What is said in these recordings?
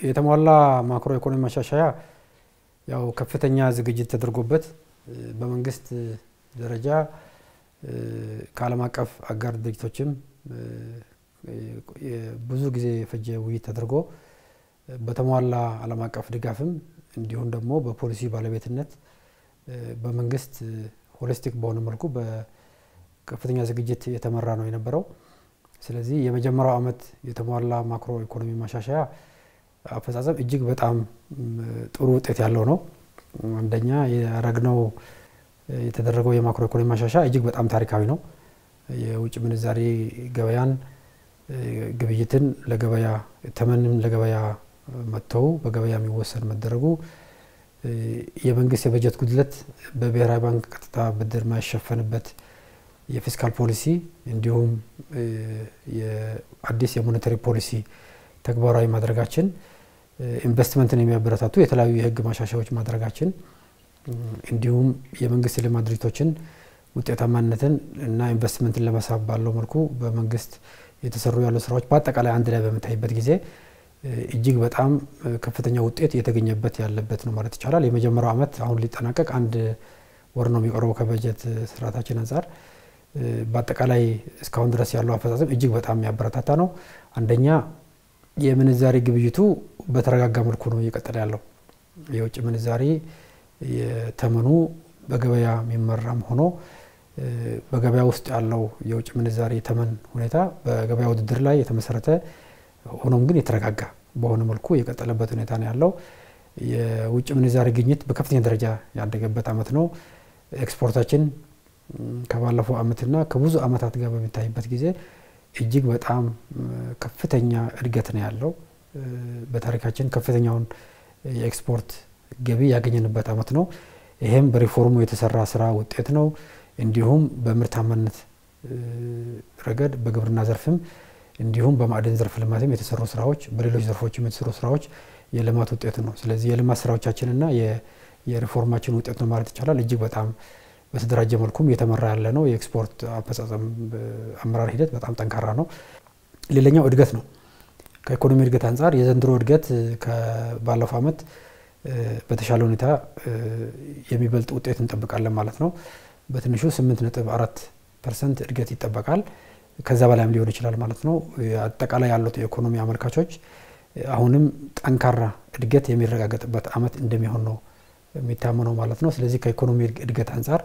የተሟላ ማክሮ ኢኮኖሚ ማሻሻያ ያው ከፍተኛ ዝግጅት ተደርጎበት በመንግስት ደረጃ ከዓለም አቀፍ አጋር ድርጅቶችም ብዙ ጊዜ የፈጀ ውይይት ተደርጎ በተሟላ ዓለም አቀፍ ድጋፍም እንዲሁም ደግሞ በፖሊሲ ባለቤትነት በመንግስት ሆሊስቲክ በሆነ መልኩ በከፍተኛ ዝግጅት የተመራ ነው የነበረው። ስለዚህ የመጀመሪያው አመት የተሟላ ማክሮ ኢኮኖሚ ማሻሻያ አፈጻጸም እጅግ በጣም ጥሩ ውጤት ያለው ነው። አንደኛ ያረግነው የተደረገው የማክሮ ኢኮኖሚ ማሻሻያ እጅግ በጣም ታሪካዊ ነው። የውጭ ምንዛሪ ገበያን ግብይትን ለገበያ ተመንም ለገበያ መተው በገበያ የሚወሰን መደረጉ የመንግስት የበጀት ጉድለት በብሔራዊ ባንክ ቀጥታ ብድር ማይሸፈንበት የፊስካል ፖሊሲ እንዲሁም የአዲስ የሞኔታሪ ፖሊሲ ተግባራዊ ማድረጋችን ኢንቨስትመንትን የሚያበረታቱ የተለያዩ የህግ ማሻሻያዎች ማድረጋችን እንዲሁም የመንግስት ልማት ድርጅቶችን ውጤታማነትን እና ኢንቨስትመንትን ለመሳብ ባለው መልኩ በመንግስት የተሰሩ ያሉ ስራዎች በአጠቃላይ አንድ ላይ በመታይበት ጊዜ እጅግ በጣም ከፍተኛ ውጤት የተገኘበት ያለበት ነው ማለት ይቻላል። የመጀመሪያው አመት አሁን ሊጠናቀቅ አንድ ወር ነው የሚቀረው ከበጀት ስራታችን አንፃር በአጠቃላይ እስካሁን ድረስ ያለው አፈጻጸም እጅግ በጣም የሚያበረታታ ነው። አንደኛ የምንዛሪ ግብይቱ በተረጋጋ መልኩ ነው እየቀጠለ ያለው። የውጭ ምንዛሪ የተመኑ በገበያ የሚመራም ሆኖ በገበያ ውስጥ ያለው የውጭ ምንዛሪ ተመን ሁኔታ በገበያ ውድድር ላይ የተመሰረተ ሆኖም ግን የተረጋጋ በሆነ መልኩ የቀጠለበት ሁኔታ ነው ያለው። የውጭ ምንዛሪ ግኝት በከፍተኛ ደረጃ ያደገበት አመት ነው። ኤክስፖርታችን ከባለፈው አመትና ከብዙ አመታት ጋር በሚታይበት ጊዜ እጅግ በጣም ከፍተኛ እድገት ነው ያለው። በታሪካችን ከፍተኛውን የኤክስፖርት ገቢ ያገኘንበት አመት ነው። ይሄም በሪፎርሙ የተሰራ ስራ ውጤት ነው። እንዲሁም በምርታማነት ረገድ በግብርና ዘርፍም እንዲሁም በማዕድን ዘርፍ ልማትም የተሰሩ ስራዎች በሌሎች ዘርፎችም የተሰሩ ስራዎች የልማት ውጤት ነው። ስለዚህ የልማት ስራዎቻችንና የሪፎርማችን ውጤት ነው ማለት ይቻላል። እጅግ በጣም በተደራጀ መልኩም የተመራ ያለ ነው። የኤክስፖርት አፈጻጸም አመራር ሂደት በጣም ጠንካራ ነው። ሌላኛው እድገት ነው። ከኢኮኖሚ እድገት አንፃር የዘንድሮ እድገት ከባለፈው አመት በተሻለ ሁኔታ የሚበልጥ ውጤት እንጠብቃለን ማለት ነው። በትንሹ 8.4% እድገት ይጠበቃል። ከዛ በላይም ሊሆን ይችላል ማለት ነው። አጠቃላይ ያሉት የኢኮኖሚ አመልካቾች አሁንም ጠንካራ እድገት የሚረጋገጥበት አመት እንደሚሆን ነው የሚታመነው ማለት ነው። ስለዚህ ከኢኮኖሚ እድገት አንፃር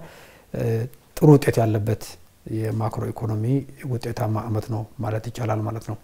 ጥሩ ውጤት ያለበት የማክሮ ኢኮኖሚ ውጤታማ አመት ነው ማለት ይቻላል ማለት ነው።